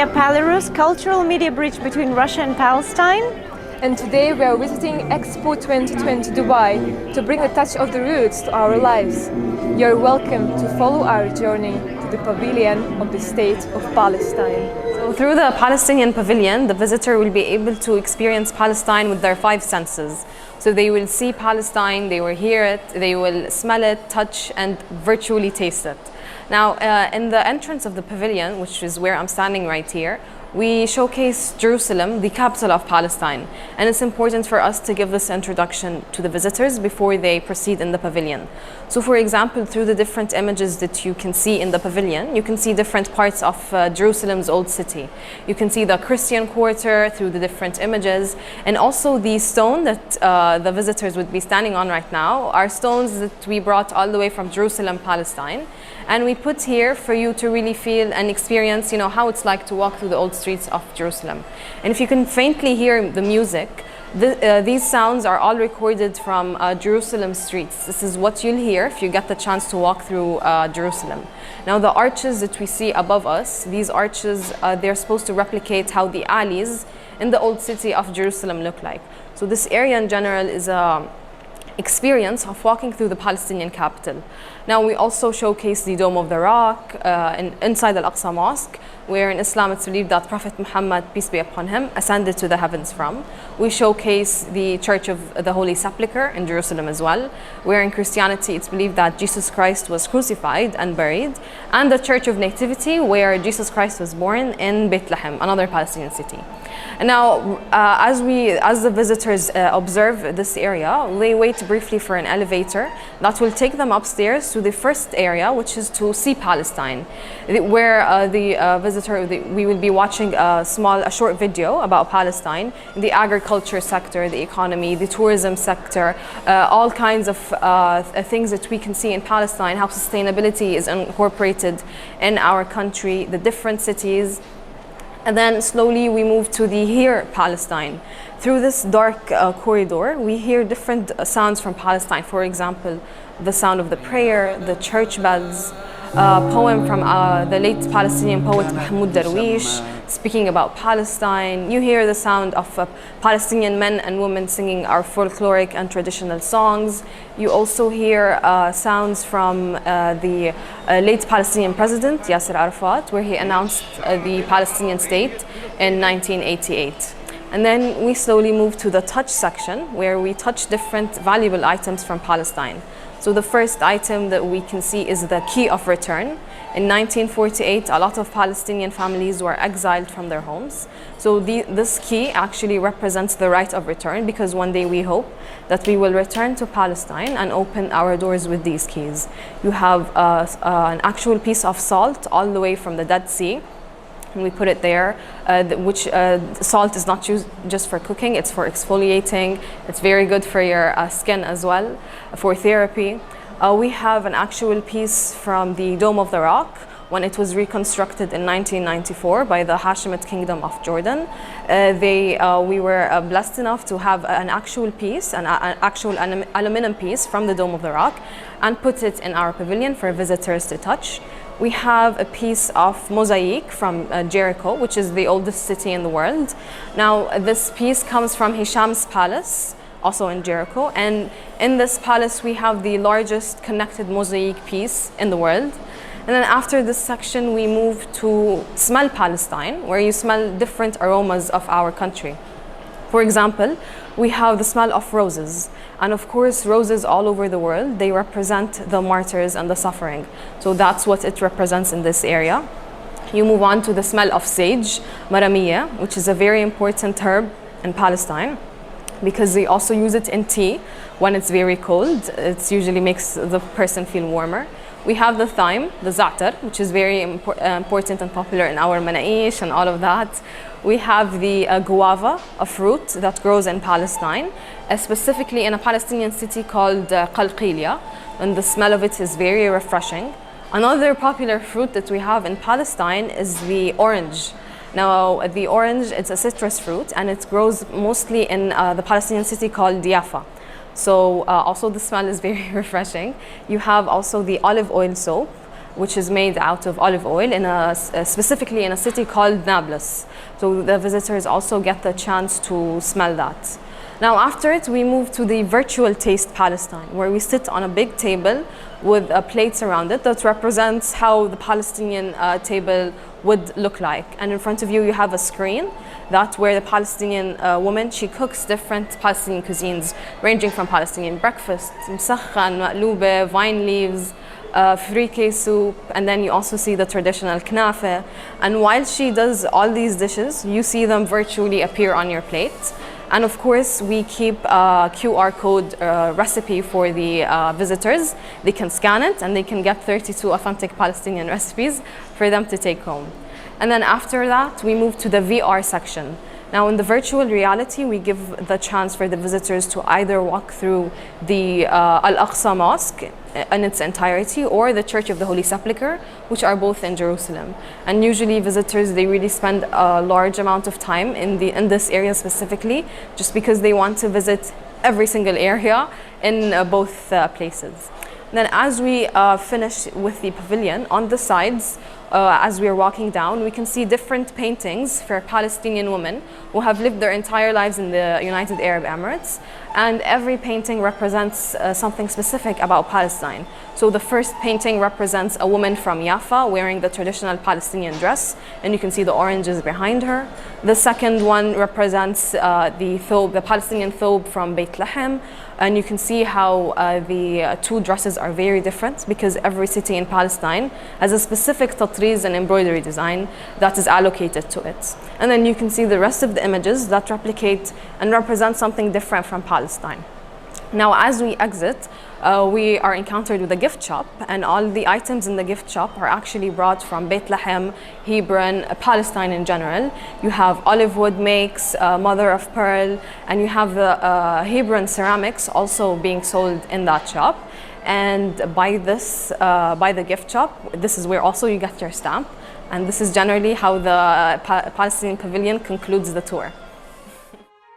Multimedia PaliRus, cultural media bridge between Russia and Palestine. And today we are visiting Expo 2020 Dubai to bring a touch of the roots to our lives. You're welcome to follow our journey to the pavilion of the state of Palestine. So through the Palestinian pavilion, the visitor will be able to experience Palestine with their five senses. So they will see Palestine, they will hear it, they will smell it, touch, and virtually taste it. Now, in the entrance of the pavilion, which is where I'm standing right here, we showcase Jerusalem, the capital of Palestine. And it's important for us to give this introduction to the visitors before they proceed in the pavilion. So for example, through the different images that you can see in the pavilion, you can see different parts of Jerusalem's old city. You can see the Christian quarter through the different images. And also the stone that the visitors would be standing on right now are stones that we brought all the way from Jerusalem, Palestine. And we put here for you to really feel and experience, how it's like to walk through the old streets of Jerusalem. And if you can faintly hear the music, these sounds are all recorded from Jerusalem streets. This is what you'll hear if you get the chance to walk through Jerusalem. Now the arches that we see above us, these arches, they're supposed to replicate how the alleys in the old city of Jerusalem look like. So this area in general is a experience of walking through the Palestinian capital. Now we also showcase the Dome of the Rock inside Al-Aqsa Mosque, where in Islam it's believed that Prophet Muhammad, peace be upon him, ascended to the heavens from. We showcase the Church of the Holy Sepulchre in Jerusalem as well, where in Christianity it's believed that Jesus Christ was crucified and buried, and the Church of Nativity, where Jesus Christ was born in Bethlehem, another Palestinian city. And now, as the visitors observe this area, they wait briefly for an elevator that will take them upstairs to the first area, which is to see Palestine, where we will be watching a short video about Palestine, the agriculture sector, the economy, the tourism sector, all kinds of things that we can see in Palestine, how sustainability is incorporated in our country, the different cities. And then slowly we move to the Here Palestine. Through this dark corridor, we hear different sounds from Palestine. For example, the sound of the prayer, the church bells, a poem from the late Palestinian poet Mahmoud Darwish speaking about Palestine. You hear the sound of Palestinian men and women singing our folkloric and traditional songs. You also hear sounds from the late Palestinian president Yasser Arafat, where he announced the Palestinian state in 1988. And then we slowly move to the touch section, where we touch different valuable items from Palestine. So the first item that we can see is the key of return. In 1948, a lot of Palestinian families were exiled from their homes. So this key actually represents the right of return, because one day we hope that we will return to Palestine and open our doors with these keys. You have an actual piece of salt all the way from the Dead Sea. And we put it there, which salt is not used just for cooking, it's for exfoliating. It's very good for your skin as well, for therapy. We have an actual piece from the Dome of the Rock when it was reconstructed in 1994 by the Hashemite Kingdom of Jordan. We were blessed enough to have an actual piece, an actual aluminum piece from the Dome of the Rock, and put it in our pavilion for visitors to touch. We have a piece of mosaic from Jericho, which is the oldest city in the world. Now, this piece comes from Hisham's palace, also in Jericho. And in this palace, we have the largest connected mosaic piece in the world. And then after this section, we move to Smell Palestine, where you smell different aromas of our country. For example, we have the smell of roses. And of course, roses all over the world, they represent the martyrs and the suffering. So that's what it represents in this area. You move on to the smell of sage, maramiya, which is a very important herb in Palestine, because they also use it in tea when it's very cold. It usually makes the person feel warmer. We have the thyme, the za'atar, which is very important and popular in our manaish and all of that. We have the guava, a fruit that grows in Palestine, specifically in a Palestinian city called Qalqilia, and the smell of it is very refreshing. Another popular fruit that we have in Palestine is the orange. Now, the orange, it's a citrus fruit, and it grows mostly in the Palestinian city called Jaffa. So also the smell is very refreshing. You have also the olive oil soap, which is made out of olive oil, specifically in a city called Nablus. So the visitors also get the chance to smell that. Now after it, we move to the virtual Taste Palestine, where we sit on a big table with plates around it that represents how the Palestinian table would look like. And in front of you, you have a screen that's where the Palestinian woman, she cooks different Palestinian cuisines, ranging from Palestinian breakfast, مسخن, مقلوبة, vine leaves, frike soup, and then you also see the traditional knafe. And while she does all these dishes, you see them virtually appear on your plate. And of course, we keep a QR code recipe for the visitors. They can scan it and they can get 32 authentic Palestinian recipes for them to take home. And then after that, we move to the VR section. Now in the virtual reality, we give the chance for the visitors to either walk through the Al-Aqsa Mosque in its entirety or the Church of the Holy Sepulchre, which are both in Jerusalem. And usually visitors, they really spend a large amount of time in this area specifically, just because they want to visit every single area in both places. Then as we finish with the pavilion, on the sides, as we are walking down, we can see different paintings for Palestinian women who have lived their entire lives in the United Arab Emirates. And every painting represents something specific about Palestine. So the first painting represents a woman from Jaffa wearing the traditional Palestinian dress, and you can see the oranges behind her. The second one represents the Palestinian thobe from Beit Lahem, and you can see how the two dresses are very different because every city in Palestine has a specific tatriz and embroidery design that is allocated to it. And then you can see the rest of the images that replicate and represent something different from Palestine. Now, as we exit, we are encountered with a gift shop, and all the items in the gift shop are actually brought from Beit Lahem, Hebron, Palestine in general. You have olive wood makes, mother of pearl, and you have the Hebron ceramics also being sold in that shop. And by the gift shop, this is where also you get your stamp. And this is generally how the Palestinian Pavilion concludes the tour.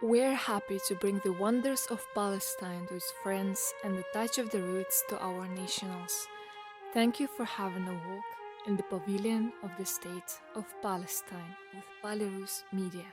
We're happy to bring the wonders of Palestine to its friends and the touch of the roots to our nationals. Thank you for having a walk in the Pavilion of the State of Palestine with PaliRus Media.